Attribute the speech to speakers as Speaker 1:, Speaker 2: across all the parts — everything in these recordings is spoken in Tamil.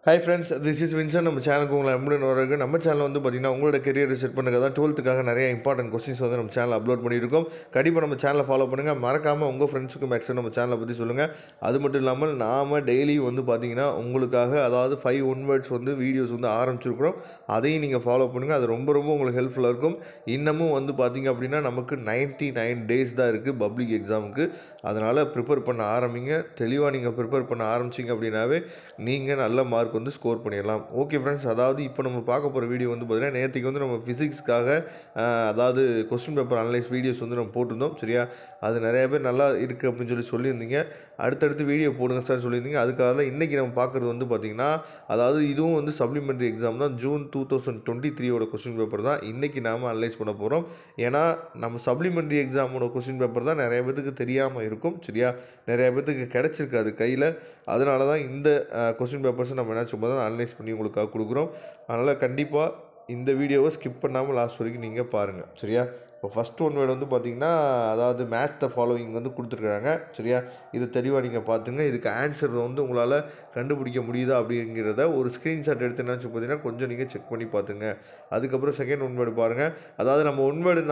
Speaker 1: Hi friends, this is Vincent. நம்ம சேனலுக்கு உங்களை அன்புடன் வரக்கு. நம்ம சேனல் வந்து பார்த்திங்கன்னா உங்களோட கெரியரை செட் பண்ணுறது தான் 12th நிறைய இம்பார்ட்டன்ட் கொஸ்டின்ஸ் வந்து நம்ம சேனல் அப்லோட் பண்ணியிருக்கோம். கண்டிப்பாக நம்ம சேனலை ஃபாலோ பண்ணுங்கள். மறக்காமல் உங்கள் ஃப்ரெண்ட்ஸுக்கு மேக்ஸிமம் நம்ம சேனலை பற்றி சொல்லுங்கள். அது மட்டும் இல்லாமல் நாம் டெய்லி வந்து பார்த்திங்கன்னா உங்களுக்காக அதாவது 5 ஒன் வேர்ட்ஸ் வந்து வீடியோஸ் வந்து ஆரம்பிச்சிருக்கிறோம். அதையும் நீங்கள் ஃபாலோ பண்ணுங்கள். அது ரொம்ப உங்களுக்கு ஹெல்ப்ஃபுல்லாக இருக்கும். இன்னமும் வந்து பார்த்திங்க அப்படின்னா நமக்கு 99 டேஸ் தான் இருக்குது பப்ளிக் எக்ஸாமுக்கு. அதனால் ப்ரிப்பேர் பண்ண ஆரம்பிங்க. தெளிவாக நீங்கள் ப்ரிப்பேர் பண்ண ஆரம்பிச்சிங்க அப்படின்னாவே நீங்கள் நல்ல மார்க் வந்து ஸ்கோர் பண்ணிடலாம். ஓகே ஃப்ரெண்ட்ஸ், அதாவது இப்போ நம்ம பார்க்க போகிற வீடியோ வந்து பார்த்தீங்கன்னா நேற்றுக்கு வந்து நம்ம ஃபிசிக்ஸ்க்காக அதாவது கொஸ்டின் பேப்பர் அனலைஸ் வீடியோஸ் வந்து நம்ம போட்டிருந்தோம். சரியா, அது நிறைய பேர் நல்லா இருக்குது அப்படின்னு சொல்லியிருந்தீங்க. அடுத்தடுத்து வீடியோ போடுங்க சார் சொல்லியிருந்தீங்க. அதுக்காக தான் இன்றைக்கி நம்ம பார்க்குறது வந்து பார்த்திங்கன்னா அதாவது இதுவும் வந்து சப்ளிமெண்ட்ரி எக்ஸாம் தான். ஜூன் 2023 கொஸ்டின் பேப்பர் தான் இன்றைக்கி நாம் அனலைஸ் பண்ண போகிறோம். ஏன்னா நம்ம சப்ளிமெண்ட்ரி எக்ஸாமோட கொஸ்டின் பேப்பர் தான் நிறைய பேத்துக்கு தெரியாமல் இருக்கும். சரியா, நிறைய பேத்துக்கு கிடச்சிருக்காது கையில். அதனால தான் இந்த கொஸ்டின் பேப்பர்ஸை நம்ம என்ன சும்மா தான் அனலைஸ் பண்ணி உங்களுக்காக கொடுக்குறோம். அதனால் கண்டிப்பாக இந்த வீடியோவை ஸ்கிப் பண்ணாமல் லாஸ்ட் வரைக்கும் நீங்கள் பாருங்கள். சரியா, இப்போ ஃபஸ்ட் ஒன் வேர்டு வந்து பார்த்திங்கன்னா அதாவது மேட்ச் த ஃபாலோவிங் வந்து கொடுத்துருக்குறாங்க. சரியா, இது தெளிவாக நீங்கள் பார்த்துங்க. இதுக்கு ஆன்சர் வந்து உங்களால் கண்டுபிடிக்க முடியுதா அப்படிங்கிறத ஒரு ஸ்க்ரீன்ஷாட் எடுத்து என்ன பார்த்தீங்கன்னா கொஞ்சம் நீங்கள் செக் பண்ணி பார்த்துங்க. அதுக்கப்புறம் செகண்ட் ஒன் வேர்டு பாருங்கள். அதாவது நம்ம ஒன் வேர்டு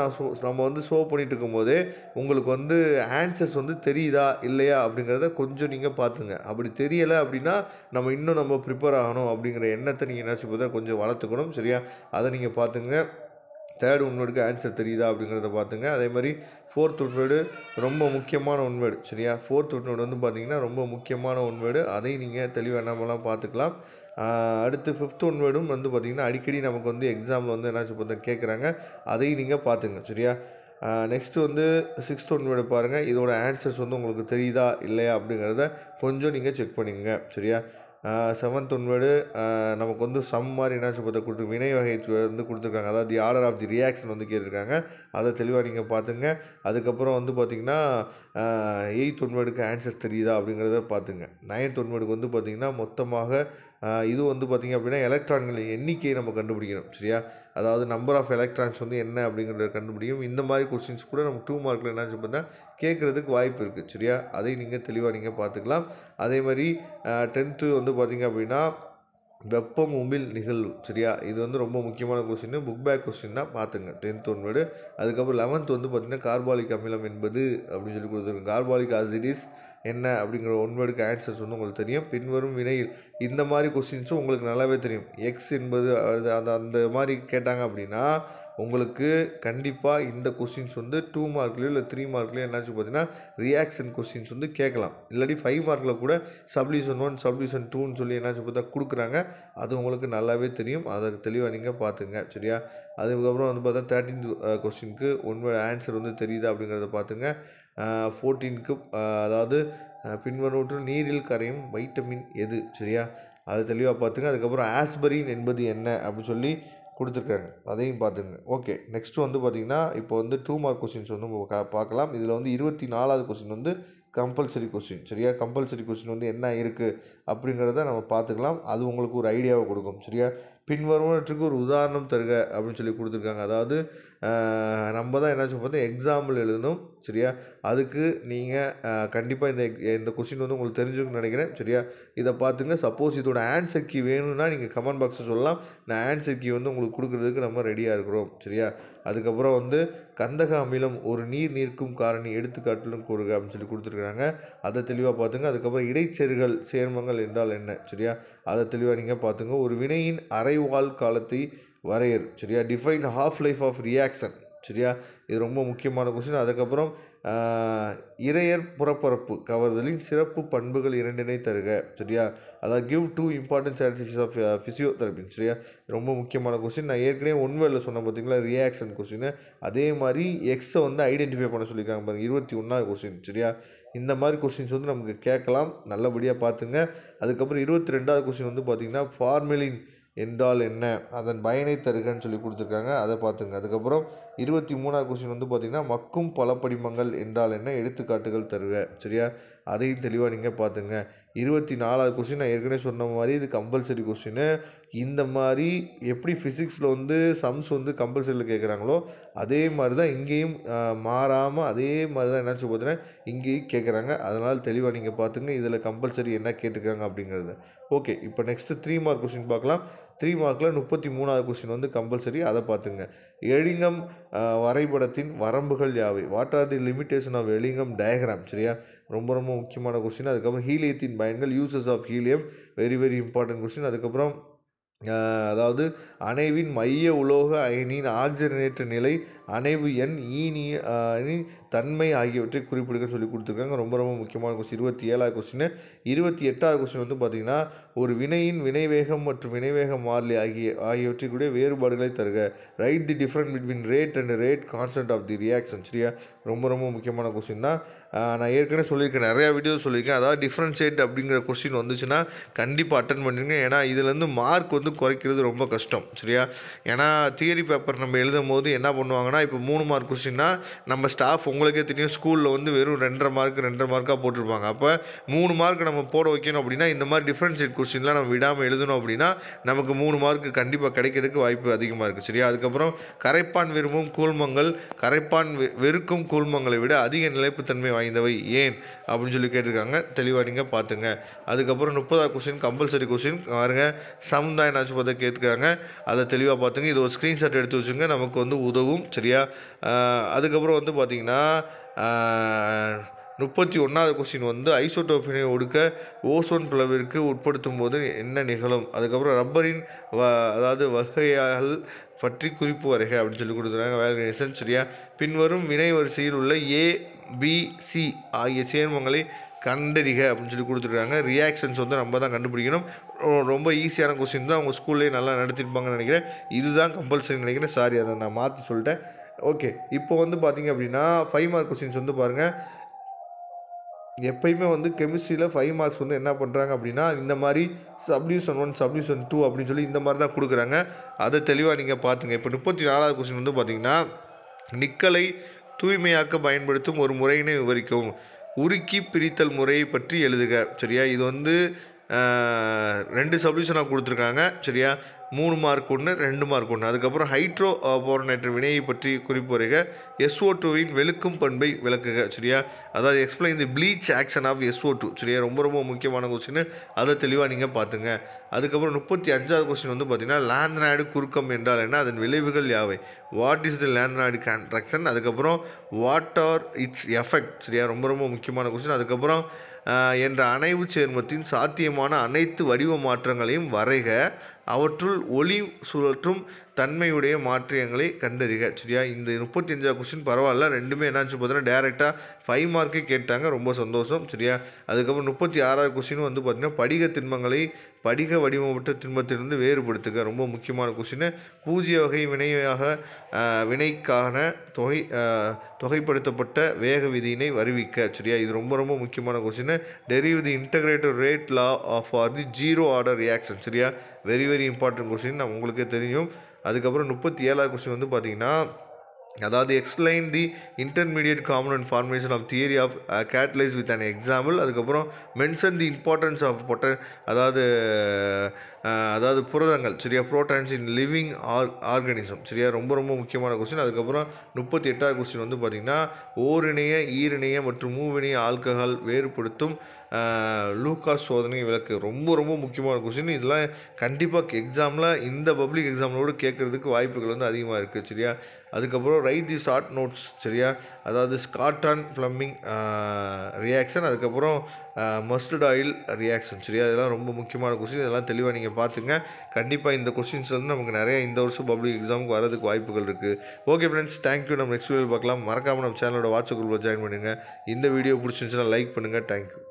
Speaker 1: நம்ம வந்து ஷோ பண்ணிட்டு இருக்கும்போதே உங்களுக்கு வந்து ஆன்சர்ஸ் வந்து தெரியுதா இல்லையா அப்படிங்கிறத கொஞ்சம் நீங்கள் பார்த்துங்க. அப்படி தெரியலை அப்படின்னா நம்ம ப்ரிப்பேர் ஆகணும் அப்படிங்கிற எண்ணத்தை நீங்கள் என்ன பார்த்தா கொஞ்சம் வளர்த்துக்கணும். சரியா, அதை நீங்கள் பார்த்துங்க. தேர்ட் ஒன் வேர்டுக்கு ஆன்சர் தெரியுதா அப்படிங்கிறத பார்த்துங்க. அதே மாதிரி ஃபோர்த் ஒன் வேர்டு ரொம்ப முக்கியமான ஒன் வேர்டு. சரியா, ஃபோர்த் ஒன் வேர்டு வந்து பார்த்திங்கன்னா ரொம்ப முக்கியமான ஒன் வேர்டு. அதையும் நீங்கள் தெளிவாக என்னமெல்லாம் பார்த்துக்கலாம். அடுத்து ஃபிஃப்த் ஒன் வேர்டும் வந்து பார்த்திங்கன்னா அடிக்கடி நமக்கு வந்து எக்ஸாமில் வந்து என்னாச்சு பார்த்தா கேட்குறாங்க. அதையும் நீங்கள் பார்த்துங்க. சரியா, நெக்ஸ்ட்டு வந்து சிக்ஸ்த் ஒன் வேர்டு பாருங்கள். இதோட ஆன்சர்ஸ் வந்து உங்களுக்கு தெரியுதா இல்லையா அப்படிங்கிறத கொஞ்சம் நீங்கள் செக் பண்ணிங்க. சரியா, செவன்த் ஒன் வேர்டு நமக்கு வந்து சம் மாதிரி என்னாச்சு பார்த்தா வினை வகை வந்து கொடுத்துருக்காங்க. அதாவது the order of the reaction வந்து கேட்டிருக்காங்க. அதை தெளிவாக நீங்கள் பார்த்துங்க. அதுக்கப்புறம் வந்து பார்த்திங்கன்னா எயித் ஒன் வேர்டுக்கு ஆன்சர்ஸ் தெரியுதா அப்படிங்கிறத பார்த்துங்க. நைன்த் ஒன் வேர்டுக்கு வந்து பார்த்திங்கன்னா மொத்தமாக இது வந்து பார்த்திங்க அப்படின்னா எலக்ட்ரான்களின் எண்ணிக்கையை நம்ம கண்டுபிடிக்கணும். சரியா, அதாவது நம்பர் ஆஃப் எலக்ட்ரான்ஸ் வந்து என்ன அப்படிங்கிறத கண்டுபிடிக்கும். இந்த மாதிரி கொஸ்டின்ஸ் கூட நம்ம 2 மார்க்கில் என்னாச்சு பார்த்தா கேட்குறதுக்கு வாய்ப்பு இருக்குது. சரியா, அதையும் நீங்கள் தெளிவாக நீங்கள் பார்த்துக்கலாம். அதே மாதிரி 10th வந்து பார்த்திங்க அப்படின்னா வெப்பம் உமிழ் நிகழ்வு. சரியா, இது வந்து ரொம்ப முக்கியமான கொஸ்டின், புக் பேக் கொஸ்டின் தான், பார்த்துங்க 10th ஒன் வேர்டு. அதுக்கப்புறம் 11th வந்து பார்த்திங்கன்னா கார்பாலிக் அமிலம் என்பது அப்படின்னு சொல்லி கொடுத்துருக்கோம். கார்பாலிக் ஆசிடிஸ் என்ன அப்படிங்கிற ஒன் வேர்டுக்கு ஆன்சர்ஸ் வந்து உங்களுக்கு தெரியும். பின்வரும் வினையில் இந்த மாதிரி கொஸ்டின்ஸும் உங்களுக்கு நல்லாவே தெரியும். எக்ஸ் என்பது அந்த மாதிரி கேட்டாங்க அப்படின்னா உங்களுக்கு கண்டிப்பாக இந்த கொஸ்டின்ஸ் வந்து 2 மார்க்லேயோ இல்லை 3 மார்க்லேயோ என்னாச்சு பார்த்தீங்கன்னா ரியாக்ஷன் கொஸ்டின்ஸ் வந்து கேட்கலாம். இல்லாட்டி 5 மார்க்கில் கூட சப்டிவிஷன் 1 சப்டிவிஷன் 2ன்னு சொல்லி என்னாச்சு பார்த்தா கொடுக்குறாங்க. அது உங்களுக்கு நல்லாவே தெரியும். அதை தெளிவாக நீங்கள் பார்த்துங்க. சரியா, அதுக்கப்புறம் வந்து பார்த்தா 13th கொஸ்டினுக்கு ஒன் வேர்டு ஆன்சர் வந்து தெரியுதா அப்படிங்கிறத பார்த்துங்க. 14க்கு அதாவது பின்வருவற்றில் நீரில் கரையும் வைட்டமின் எது. சரியா, அது தெளிவாக பார்த்துங்க. அதுக்கப்புறம் ஆஸ்பரின் என்பது என்ன அப்படின்னு சொல்லி கொடுத்துருக்காங்க. அதையும் பார்த்துங்க. ஓகே, நெக்ஸ்ட் வந்து பார்த்திங்கன்னா இப்போ வந்து 2 மார்க் கொஸ்டின்ஸ் வந்து பார்க்கலாம். இதில் வந்து 24வது கொஸ்டின் வந்து கம்பல்சரி கொஸ்டின். சரியா, கம்பல்சரி கொஸ்டின் வந்து என்ன இருக்குது அப்படிங்கிறத நம்ம பார்த்துக்கலாம். அது உங்களுக்கு ஒரு ஐடியாவை கொடுக்கும். சரியா, பின்வருவற்றுக்கு ஒரு உதாரணம் தருக அப்படின்னு சொல்லி கொடுத்துருக்காங்க. அதாவது நம்ம தான் என்னாச்சும் பார்த்தா எக்ஸாம்பிள் எழுதணும். சரியா, அதுக்கு நீங்கள் கண்டிப்பாக இந்த கொஸ்டின் வந்து உங்களுக்கு தெரிஞ்சுக்கணும்னு நினைக்கிறேன். சரியா, இதை பார்த்துங்க. சப்போஸ் இதோட ஆன்சர் கீ வேணும்னா நீங்கள் கமெண்ட் பாக்ஸில் சொல்லலாம். நான் ஆன்சர் கீ வந்து உங்களுக்கு கொடுக்குறதுக்கு நம்ம ரெடியாக இருக்கிறோம். சரியா, அதுக்கப்புறம் வந்து கந்தக அமிலம் ஒரு நீர் நீர்க்கும் காரணி எடுத்துக்காட்டிலும் கூறுக அப்படின்னு சொல்லி கொடுத்துருக்குறாங்க. அதை தெளிவாக பார்த்துங்க. அதுக்கப்புறம் இடைச்செருகல் சேர்மங்கள் என்றால் என்ன. சரியா, அதை தெளிவாக நீங்கள் பார்த்துங்க. ஒரு வினையின் அரைவாழ் காலத்தை வரையறு. சரியா, define half life of reaction. சரியா, இது ரொம்ப முக்கியமான கொஸ்டின். அதுக்கப்புறம் இரையர் புறப்பரப்பு கவர்தலின் சிறப்பு பண்புகள் 2 தருக. சரியா, அதாவது give 2 important characteristics of physiotherapy. சரியா, ரொம்ப முக்கியமான கொஸ்டின். நான் ஏற்கனவே ஒன் வேர்டில் சொன்னேன் பார்த்தீங்களா ரியாக்ஷன் கொஸ்டின். அதே மாதிரி எக்ஸை வந்து ஐடென்டிஃபை பண்ண சொல்லியிருக்காங்க பாருங்கள், 21வது கொஸ்டின். சரியா, இந்த மாதிரி கொஸ்டின்ஸ் வந்து நமக்கு கேட்கலாம். நல்லபடியாக பார்த்துங்க. அதுக்கப்புறம் 22வது கொஸ்டின் வந்து பார்த்திங்கன்னா ஃபார்மெலின் என்றால் என்ன, அதன் பயனை தருகன்னு சொல்லி கொடுத்துருக்காங்க. அதை பார்த்துங்க. அதுக்கப்புறம் 23வது கொஸ்டின் வந்து பார்த்திங்கன்னா மக்கும் பலப்படிமங்கள் என்றால் என்ன, எடுத்துக்காட்டுகள் தருக. சரியா, அதையும் தெளிவாக நீங்கள் பார்த்துங்க. 24வது கொஸ்டின் நான் ஏற்கனவே சொன்ன மாதிரி இது கம்பல்சரி கொஸ்டின். இந்த மாதிரி எப்படி ஃபிசிக்ஸில் வந்து சம்ஸ் வந்து கம்பல்சரியில் கேட்குறாங்களோ அதே மாதிரி தான் இங்கேயும் மாறாமல் அதே மாதிரி தான் என்னாச்சு பார்த்தீங்கன்னா இங்கேயும் கேட்குறாங்க. அதனால் தெளிவாக நீங்கள் பார்த்துங்க இதில் கம்பல்சரி என்ன கேட்டிருக்காங்க அப்படிங்கிறது. ஓகே, இப்போ நெக்ஸ்ட்டு 3 மார்க் கொஸ்டின் பார்க்கலாம். 3 மார்க்கில் 33வது கொஸ்டின் வந்து கம்பல்சரி, அதை பார்த்துங்க. எலிங்கம் வரைபடத்தின் வரம்புகள் யாவை? What are the limitation of Ellingham diagram? சரியா, ரொம்ப ரொம்ப முக்கியமான கொஸ்டின். அதுக்கப்புறம் ஹீலியத்தின் பயன்கள், uses of helium, very very important question. அதுக்கப்புறம் அதாவது அணைவின் மைய உலோக அயனியின் ஆக்சிஜனேற்ற நிலை, அணைவு எண், ஈனியின் தன்மை ஆகியவற்றை குறிப்பிடுங்க சொல்லி கொடுத்துருக்காங்க. ரொம்ப ரொம்ப முக்கியமான கொஸ்டின். 27வது கொஸ்டின். 28வது கொஸ்டின் வந்து பார்த்திங்கன்னா, ஒரு வினையின் வினைவேகம் மற்றும் வினைவேக மாறிலி ஆகியவற்றிற்குரிய வேறுபாடுகளை தருக. Write the different between rate and rate constant of the reaction. சரியா, ரொம்ப ரொம்ப முக்கியமான கொஸ்டின் தான். நான் ஏற்கனவே சொல்லியிருக்கேன், நிறையா வீடியோ சொல்லியிருக்கேன். அதாவது டிஃப்ரென்ஷியேட் அப்படிங்கிற கொஸ்டின் வந்துச்சுன்னா கண்டிப்பாக அட்டன் பண்ணிடுங்க. ஏன்னா இதுலேருந்து மார்க் வந்து குறைக்கிறது ரொம்ப கஷ்டம். சரியா, ஏன்னா தியரி பேப்பர் நம்ம எழுதும் போது என்ன பண்ணுவாங்கன்னா, இப்போ 3 மார்க் கொஸ்டின்னா நம்ம ஸ்டாஃப் உங்களுக்கே தெரியும், ஸ்கூலில் வந்து வெறும் 2.5 மார்க்காக போட்டிருப்பாங்க. அப்போ 3 மார்க் நம்ம போட வைக்கணும் அப்படின்னா இந்த மாதிரி டிஃப்ரென்ஷியேட் கொஸ்டின்லாம் நம்ம விடாமல் எழுதணும் அப்படின்னா நமக்கு 3 மார்க் கண்டிப்பாக கிடைக்கிறதுக்கு வாய்ப்பு அதிகமாக இருக்குது. சரியா, அதுக்கப்புறம் கரைப்பான் விரும்பும் கூழ்மங்கள் கரைப்பான் வெறுக்கும் கூழ்மங்களை விட அதிக நிலைப்புத்தன்மை வாய்ந்தவை ஏன் அப்படின்னு சொல்லி கேட்டிருக்காங்க. தெளிவாக நீங்கள் பார்த்துங்க. அதுக்கப்புறம் 30வது கொஸ்டின் கம்பல்சரி கொஸ்டின் பாருங்க, சமுதாய நாச்சு பார்த்து கேட்குறாங்க. அதை தெளிவாக பார்த்துங்க. இது ஒரு ஸ்க்ரீன்ஷாட் எடுத்து வச்சுங்க, நமக்கு வந்து உதவும். சரியா, அதுக்கப்புறம் வந்து பார்த்திங்கன்னா 31வது கொஸ்டின் வந்து ஐசோடோப்பினை ஒடுக்க ஓசோன் பிளவிற்கு உட்படுத்தும் போது என்ன நிகழும்? அதுக்கப்புறம் ரப்பரின் அதாவது வகைகள் பற்றி குறிப்பு வரைக அப்படின்னு சொல்லி கொடுத்துருக்காங்க. வேல்கனைசேஷன். சரியா, பின்வரும் வினை வரிசையில் உள்ள ABC ஆகிய சேர்மங்களை கண்டறிக அப்படின்னு சொல்லி கொடுத்துருக்காங்க. ரியாக்ஷன்ஸ் வந்து நம்ம தான் கண்டுபிடிக்கணும். ரொம்ப ஈஸியான கொஸ்டின் தான், உங்கள் ஸ்கூல்லேயே நல்லா நடத்திருப்பாங்கன்னு நினைக்கிறேன். இதுதான் கம்பல்சரி நினைக்கிறேன். சாரி, அதை நான் மாற்றி சொல்லிட்டேன். ஓகே, இப்போ வந்து பார்த்திங்க அப்படின்னா 5 மார்க் கொஸ்டின்ஸ் வந்து பாருங்கள். எப்பயுமே வந்து கெமிஸ்ட்ரியில் 5 மார்க்ஸ் வந்து என்ன பண்ணுறாங்க அப்படின்னா, இந்த மாதிரி சப்டிவிஷன் 1 சப்டிவிஷன் 2 அப்படின்னு சொல்லி இந்த மாதிரி தான் கொடுக்குறாங்க. அதை தெளிவாக நீங்கள் பார்த்துங்க. இப்போ 34வது கொஸ்டின் வந்து பார்த்திங்கன்னா, நிக்கலை தூய்மையாக்க பயன்படுத்தும் ஒரு முறையினை விவரிக்கவும். உருக்கி பிரித்தல் முறையை பற்றி எழுதுக. சரியா, இது வந்து 2 சப்டிவிஷனாக கொடுத்துருக்காங்க. சரியா, 3 மார்க் 1, 2 மார்க் 1. அதுக்கப்புறம் ஹைட்ரோ போரனேற்ற வினையை பற்றி குறிப்பு வரைக. SO2வின் வெளுக்கும் பண்பை விளக்குக. சரியா, அதாவது explain the bleach action of SO2. சரியா, ரொம்ப ரொம்ப முக்கியமான கொஸ்டின். அதை தெளிவாக நீங்கள் பார்த்துங்க. அதுக்கப்புறம் 35வது கொஸ்டின் வந்து பார்த்திங்கன்னா, லேந்த்னாய்டு குறுக்கம் என்றால் என்ன? அதன் விளைவுகள் யாவை? What is the lanthanoid contraction? அதுக்கப்புறம் வாட் ஆர் இட்ஸ் எஃபெக்ட்? சரியா, ரொம்ப ரொம்ப முக்கியமான கொஸ்டின். அதுக்கப்புறம் என்ற அணைவு சேர்மத்தின் சாத்தியமான அனைத்து வடிவ மாற்றங்களையும் வரைக. அவற்றுள் ஒளி சுழற்றும் தன்மையுடைய மாற்றியங்களை கண்டறிக. சரியா, இந்த 35வது கொஸ்டின் பரவாயில்ல, ரெண்டுமே என்னாச்சு பார்த்தீங்கன்னா டேரெக்டாக 5 மார்க்கே கேட்டாங்க. ரொம்ப சந்தோஷம். சரியா, அதுக்கப்புறம் 36வது கொஸ்டின் வந்து பார்த்திங்கன்னா, படிக திண்மங்களை படிக வடிவமற்ற திண்மத்திலிருந்து வேறுபடுத்துக. ரொம்ப முக்கியமான கொஸ்டின். பூஜ்ய வகை வினைக்கான தொகைப்படுத்தப்பட்ட வேக விதியினை வருவிக்க. சரியா, இது ரொம்ப ரொம்ப முக்கியமான question. Derive the integrated rate law for the 0 order reaction. சரியா, வெரி வெரி இம்பார்ட்டன்ட் கொஸ்டின், நம்ம உங்களுக்கே தெரியும். அதுக்கப்புறம் 37வது கொஸ்டின் வந்து பார்த்திங்கன்னா, அதாவது explain the intermediate component formation of theory of catalysis with an example. அதுக்கப்புறம் மென்ஷன் தி இம்பார்ட்டன்ஸ் ஆஃப் அதாவது புரதங்கள். சரியா, புரோட்டான்ஸ் இன் லிவிங் ஆர்கானிசம். சரியா, ரொம்ப ரொம்ப முக்கியமான கொஸ்டின். அதுக்கப்புறம் 38வது கொஸ்டின் வந்து பார்த்திங்கன்னா, ஓரிணைய ஈரிணைய மற்றும் மூவிணைய ஆல்கஹால் வேறுபடுத்தும் லூகாஸ் சோதனை விளக்கு. ரொம்ப ரொம்ப முக்கியமான கொஸ்டின். இதெல்லாம் கண்டிப்பாக எக்ஸாமில் இந்த பப்ளிக் எக்ஸாம்லோடு கேட்குறதுக்கு வாய்ப்புகள் வந்து அதிகமாக இருக்குது. சரியா, அதுக்கப்புறம் ரைட் தி ஷார்ட் நோட்ஸ். சரியா, அதாவது ஸ்காட்டன் ஃப்ளமிங் ரியாக்ஷன், அதுக்கப்புறம் மஸ்டர்ட் ஆயில் ரியாக்ஷன். சரியா, இதெல்லாம் ரொம்ப முக்கியமான கொஸ்டின். இதெல்லாம் தெளிவாக நீங்கள் பார்த்துங்க. கண்டிப்பாக இந்த கொஸ்டின்ஸ் வந்து நமக்கு நிறைய இந்த வருஷம் பப்ளிக் எக்ஸாமுக்கு வரதுக்கு வாய்ப்புகள் இருக்குது. Okay friends, thank you. நம்ம நெக்ஸ்ட் வீடியோ பார்க்கலாம். மறக்காமல் நம்ம சேனலோட வாட்ஸ்அப் குரூப்பில் ஜாயின் பண்ணுங்கள். இந்த வீடியோ பிடிச்சிருந்துச்சுன்னா லைக் பண்ணுங்கள். தேங்க்யூ.